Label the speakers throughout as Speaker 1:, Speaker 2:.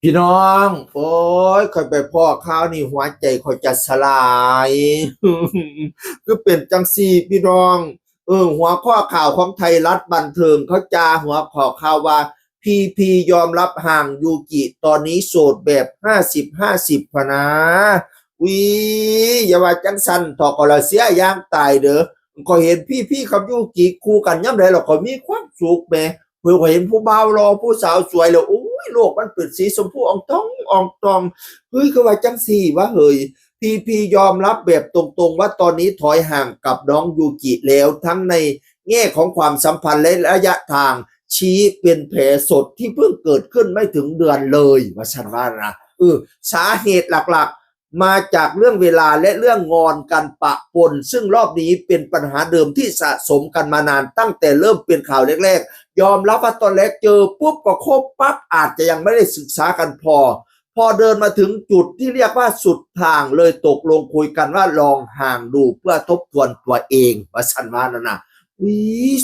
Speaker 1: พี่น้องโอ้ยคอยไปพ่อข้าวนี่หัวใจคอยจะสลายก็เป็นจังสี่พี่น้องหัวข้อข่าวของไทยรัฐบันเทิงเขาจาหัวข้อข่าวว่าพียอมรับห่างยูกิตอนนี้โสดแบบ50-50พะนะวิอย่าว่าจังสันถอกกระเสียย่างตายเด้อก็เห็นพี่กับยูกิคู่กันย่ำไรเราก็มีความสุขแม่เพื่อเห็นผู้บ่าวรอผู้สาวสวยแล้วโอ้ยโลกมันเปิดสีชมพูอ่องตองเฮ้ยคือว่าจังสี่วะเฮ้ยพียอมรับแบบตรงๆว่าตอนนี้ถอยห่างกับน้องยูกิแล้วทั้งในแง่ของความสัมพันธ์และระยะทางชี้เป็นแผลสดที่เพิ่งเกิดขึ้นไม่ถึงเดือนเลยว่าฉันว่านะสาเหตุหลักๆมาจากเรื่องเวลาและเรื่องงอนกันปะปนซึ่งรอบนี้เป็นปัญหาเดิมที่สะสมกันมานานตั้งแต่เริ่มเป็นข่าวแรกๆยอมรับว่าตอนแรกเจอปุ๊บก็คบปั๊บอาจจะยังไม่ได้ศึกษากันพอเดินมาถึงจุดที่เรียกว่าสุดทางเลยตกลงคุยกันว่าลองห่างดูเพื่อทบทวนตัวเองว่าฉันว่านะวิ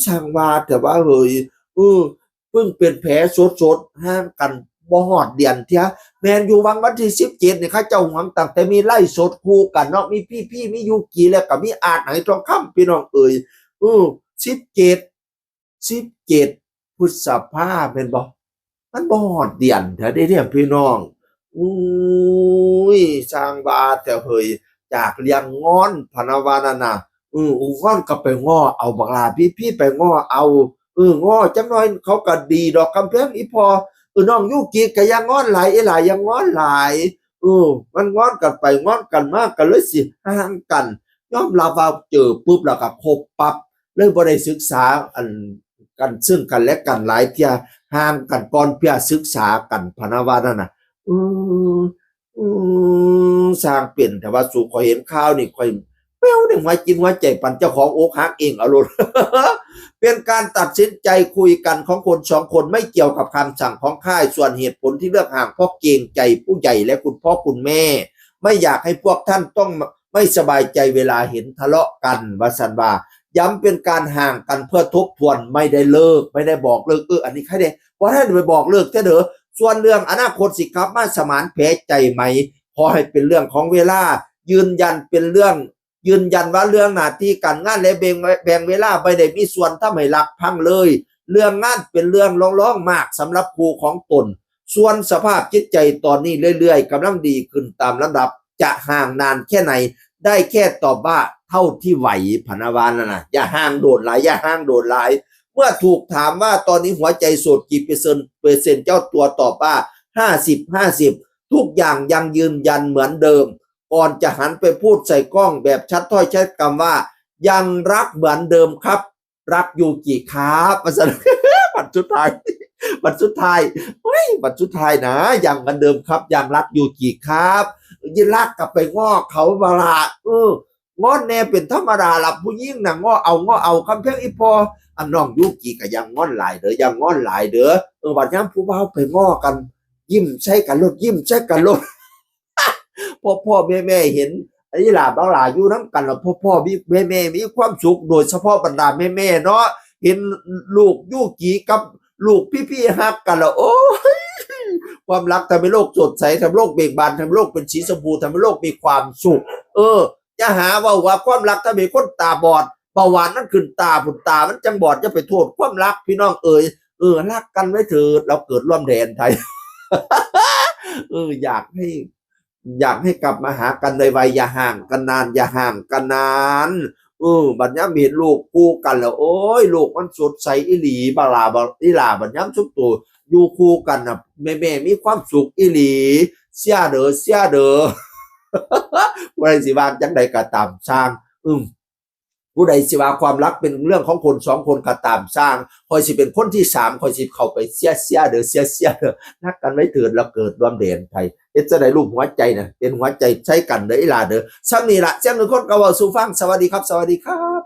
Speaker 1: ช่างว่าแต่ว่าเฮ้ยเออเพิ่งเป็นแผลสดๆห่างกันบ่หอดเดือนเทียแมนอยู่วันที่17เนี่ยเขาเจ้าหวังตั้งแต่มีไล่สดคู่กันเนาะมีพี่มียูกีแล้วก็มีอาจไหนทองคำพี่น้องเอ่ย17พฤษภาเป็นบ่มันบ่หอดเดือนเถอะได้เรียกพี่น้องอุ้ยสร้างบาแต่เฮยจากเลี้ยงงอนพนาวานานะง้อนก็ไปง้อเอาบักลาพี่ไปง้อเอาง้อจังน้อยเขาก็ดีดอกคำเพลงอีพอน้องยุกิก็ยังง้อนหลายไอ้หลายยังง้อนหลายมันง้อนกันไปง้อนกันมากกันเลยสิห่างกันยอมรับว่าเจอปุ๊บแล้วก็คบปั๊บเลยบ่ได้ศึกษาอันกันซึ่งกันและกันหลายเที่ยห่างกันก่อนเพื่อศึกษากันพะนะว่านั่นน่ะอืมอืสร้างเป็นแต่ว่าสู่ข่อยเห็นข่าวนี่ข่อยแป้วในหัวจิตหัวใจปันเจ้าของอกหักเองเอาโลด เป็นการตัดสินใจคุยกันของคนสองคนไม่เกี่ยวกับคำสั่งของค่ายส่วนเหตุผลที่เลือกห่างเพราะเกรงใจผู้ใหญ่และคุณพ่อคุณแม่ไม่อยากให้พวกท่านต้องไม่สบายใจเวลาเห็นทะเลาะกันว่าสันว่าย้ำเป็นการห่างกันเพื่อทบทวนไม่ได้เลิกไม่ได้บอกเลิกอันนี้ใครเด้เพราะถ้าไปบอกเลิกเด้อส่วนเรื่องอนาคตสิครับมาสมานแผลใจไหมขอให้เป็นเรื่องของเวลายืนยันเป็นเรื่องยืนยันว่าเรื่องหน้าที่การงานและแบ่งเวลาไม่ได้มีส่วนทำให้รักพังเลยเรื่องงานเป็นเรื่องร้องๆมากสำหรับครูของตนส่วนสภาพจิตใจตอนนี้เรื่อยๆกำลังดีขึ้นตามลำดับจะห่างนานแค่ไหนได้แค่ตอบว่าเท่าที่ไหวพนาวานนะอย่าห่างโดดหลายอย่าห่างโดดหลายเมื่อถูกถามว่าตอนนี้หัวใจโสดกี่เปอร์เซ็นต์เจ้าตัวตอบว่า50-50ทุกอย่างยังยืนยันเหมือนเดิมก่อนจะหันไปพูดใส่กล้องแบบชัดถ้อยชัดคำว่ายังรักเหมือนเดิมครับรักอยู่กี่ครับมาสบัดสุดท้ายบัดสุดท้ายเฮ้ยบัดสุดท้ายนะยังเหมือนเดิมครับยังรักอยู่กี่ครับยินรักกลับไปง้อเขาบาลาง้อแน่เป็นธรรมดาละผู้ยิ่งนะง้อเอาคำเพียงอีพออันน้องยุกิก็ยังง้อนหลายเด้อยังง้อนหลายเด้อบัดย้ำผู้บ่าวไปง้อกันยิ้มใช้กันลดยิ้มใช้กันลด พ่อแม่เห็นไอ้หลาบ้าหลาอยู่น้ำกันแล้วพ่อแม่มีความสุขโดยเฉพาะบรรดาแม่เนาะเห็นลูกยุกีกับลูกพี่ฮักกันแล้วโอ้ยความรักทำให้โลกสดใสทำให้โลกเบิกบานทำให้โลกเป็นสีชมพูทำให้โลกมีความสุขจะหาว่าความรักทำให้คนตาบอดเบาหวานนั่นขึ้นตาผุดตามันจังบอดจะไปโทษความรักพี่น้องรักกันไว้เถิดเราเกิดร่วมแดนไทย อยากให้กลับมาหากันในวัยอย่าห่างกันนานอย่าห่างกันนานบัดย้ำเห็นลูกคู่กันแล้วโอ้ยลูกมันสดใสอีหลีบาลาบาอีหลาบัดย้ำสุดตัวอยู่คู่กันนะแม่มีความสุขอีหลีเสียเด้อวันสิวางจังใดก็ตามสร้างผู้ใดสิว่าความรักเป็นเรื่องของคนสองคนก็ตามสร้างคอยสิเป็นคนที่สามคอยสิเข้าไปเสียเด้อนักกันไว้เถิดแล้วเกิดรวมเด่นไทยจะได้รูปหัวใจนะเป็นหัวใจใช้กันเด้ออีหลาเด้อซ้ำนี่ละเสียงหนึ่งคนก็ว่าสู่ฟังสวัสดีครับ